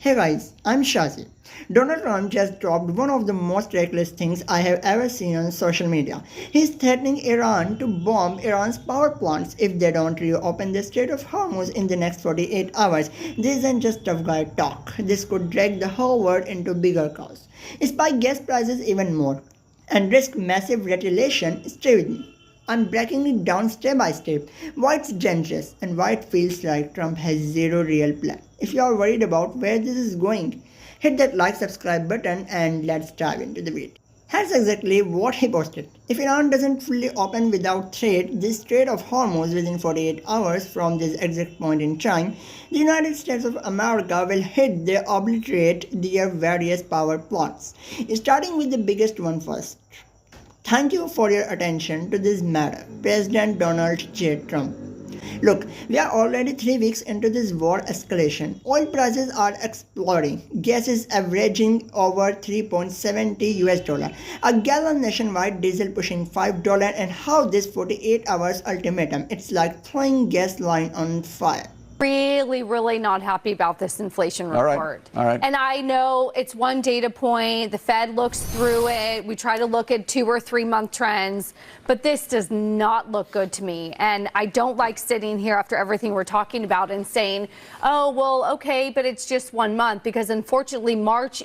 Hey guys, I'm Shazi. Donald Trump just dropped one of the most reckless things I have ever seen on social media. He's threatening Iran to bomb Iran's power plants if they don't reopen the Strait of Hormuz in the next 48 hours. This isn't just tough guy talk. This could drag the whole world into bigger chaos, spike gas prices even more, and risk massive retaliation. Stay with me. I'm breaking it down step by step, why it's dangerous and why it feels like Trump has zero real plan. If you are worried about where this is going, hit that like subscribe button and let's dive into the video. Here's exactly what he posted. If Iran doesn't fully open without threat the Strait of Hormuz within 48 hours from this exact point in time, the United States of America will hit the obliterate their various power plants, starting with the biggest one first. Thank you for your attention to this matter, President Donald J. Trump. Look, we are already 3 weeks into this war escalation. Oil prices are exploding. Gas is averaging over 3.70 US dollar. A gallon nationwide, diesel pushing $5, and how this 48 hours ultimatum. It's like throwing gasoline on fire. Really not happy about this inflation report. All right. And I know it's one data point. The Fed looks through it. We try to look at 2 or 3 month trends, but this does not look good to me. And I don't like sitting here after everything we're talking about and saying, oh, well, okay, but it's just 1 month, because unfortunately March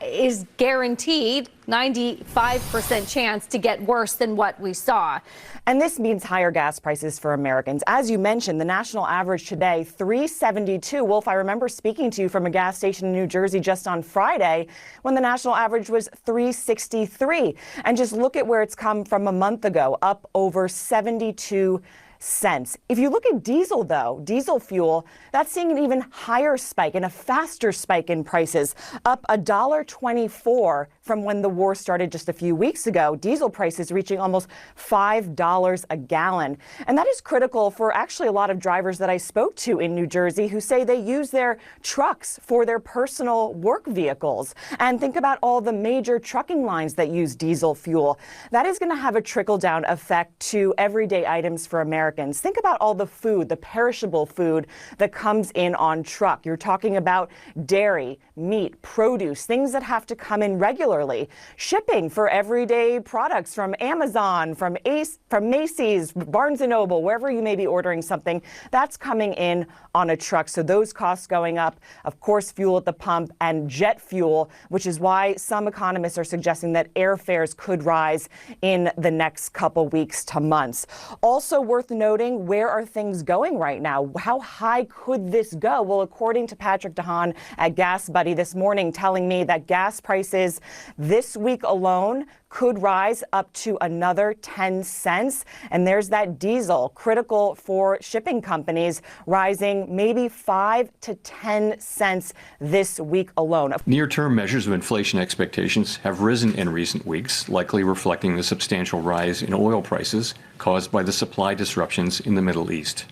is guaranteed 95% chance to get worse than what we saw. And this means higher gas prices for Americans. As you mentioned, the national average today, $3.72. Wolf, I remember speaking to you from a gas station in New Jersey just on Friday when the national average was $3.63. And just look at where it's come from a month ago, up over 72 cents. If you look at diesel, though, diesel fuel, that's seeing an even higher spike and a faster spike in prices, up $1.24 from when the war started just a few weeks ago. Diesel prices reaching almost $5 a gallon. And that is critical for actually a lot of drivers that I spoke to in New Jersey who say they use their trucks for their personal work vehicles. And think about all the major trucking lines that use diesel fuel. That is going to have a trickle-down effect to everyday items for Americans. Think about all the food, the perishable food that comes in on truck. You're talking about dairy, meat, produce, things that have to come in regularly. Shipping for everyday products from Amazon, from Macy's, Barnes & Noble, wherever you may be ordering something, that's coming in on a truck. So those costs going up, of course, fuel at the pump and jet fuel, which is why some economists are suggesting that airfares could rise in the next couple weeks to months. Also worth noting, where are things going right now? How high could this go? Well, according to Patrick DeHaan at Gas Buddy this morning, telling me that gas prices this week alone could rise up to another 10 cents. And there's that diesel, critical for shipping companies, rising maybe 5 to 10 cents this week alone. Near-term measures of inflation expectations have risen in recent weeks, likely reflecting the substantial rise in oil prices caused by the supply disruptions in the Middle East.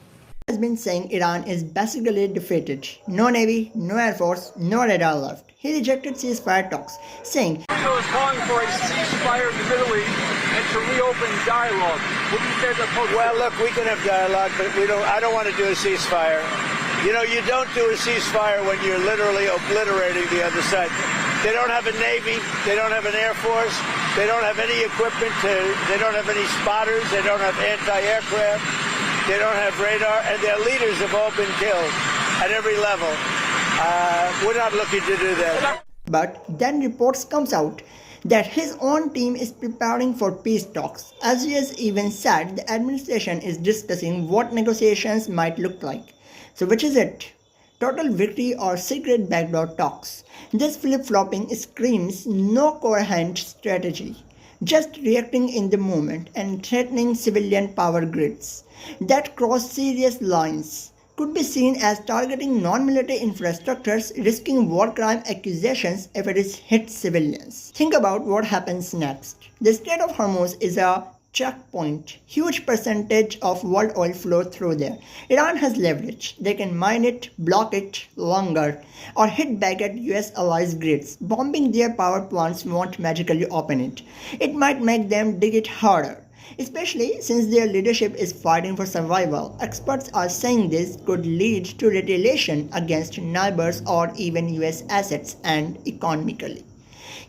Has been saying Iran is basically defeated. No navy, no air force, no radar left. He rejected ceasefire talks, saying Israel is calling for a ceasefire in the Middle East and to reopen dialogue. What do you say to the Well, look, we can have dialogue, but I don't want to do a ceasefire. You know, you don't do a ceasefire when you're literally obliterating the other side. They don't have a navy, they don't have an air force, they don't have any equipment, they don't have any spotters, they don't have anti-aircraft, they don't have radar, and their leaders have all been killed at every level. We're not looking to do that. But then reports comes out that his own team is preparing for peace talks. As he has even said, the administration is discussing what negotiations might look like. So which is it? Total victory or secret backdoor talks? This flip-flopping screams no coherent strategy, just reacting in the moment and threatening civilian power grids that cross serious lines. Could be seen as targeting non-military infrastructures, risking war crime accusations if it is hit civilians. Think about what happens next. The Strait of Hormuz is a checkpoint. Huge percentage of world oil flow through there. Iran has leverage. They can mine it, block it longer, or hit back at US allies' grids. Bombing their power plants won't magically open it. It might make them dig it harder. especially since their leadership is fighting for survival. Experts are saying this could lead to retaliation against neighbors or even US assets and economically.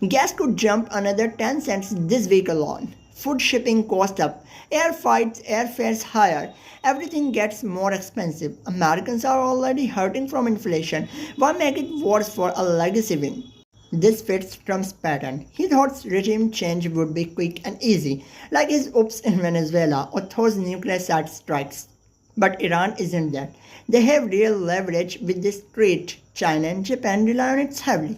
Gas could jump another 10 cents this week alone. Food shipping cost up, airfares higher, everything gets more expensive. Americans are already hurting from inflation. Why make it worse for a legacy win? This fits Trump's pattern. He thought regime change would be quick and easy, like his oops in Venezuela or those nuclear site strikes. But Iran isn't that. They have real leverage with the Strait. China and Japan rely on it heavily.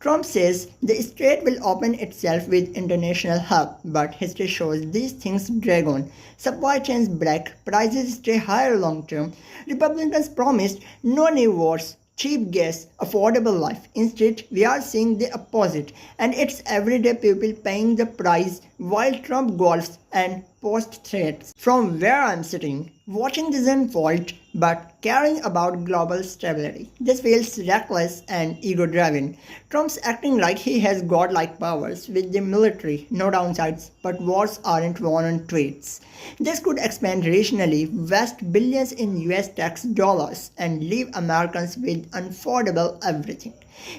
Trump says the strait will open itself with international help, but history shows these things drag on. Supply chains break, prices stay higher long term. Republicans promised no new wars, cheap gas, affordable life. Instead, we are seeing the opposite, and it's everyday people paying the price while Trump golfs and posts threats. From where I'm sitting, watching this unfold, but caring about global stability. This feels reckless and ego-driven. Trump's acting like he has godlike powers with the military, no downsides, but wars aren't won on tweets. This could expand regionally, vest billions in US tax dollars, and leave Americans with unaffordable everything.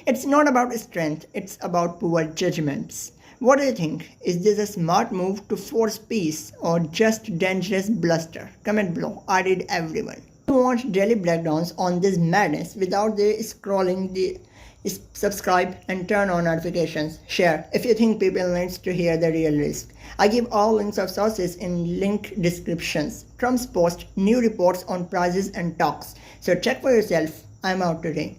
It's not about strength, it's about poor judgments. What do you think? Is this a smart move to force peace or just dangerous bluster? Comment below. I read everyone. If you want daily breakdowns on this madness without the scrolling, subscribe and turn on notifications. Share if you think people need to hear the real risk. I give all links of sources in link descriptions. Trump's post new reports on prices and talks. So check for yourself. I'm out today.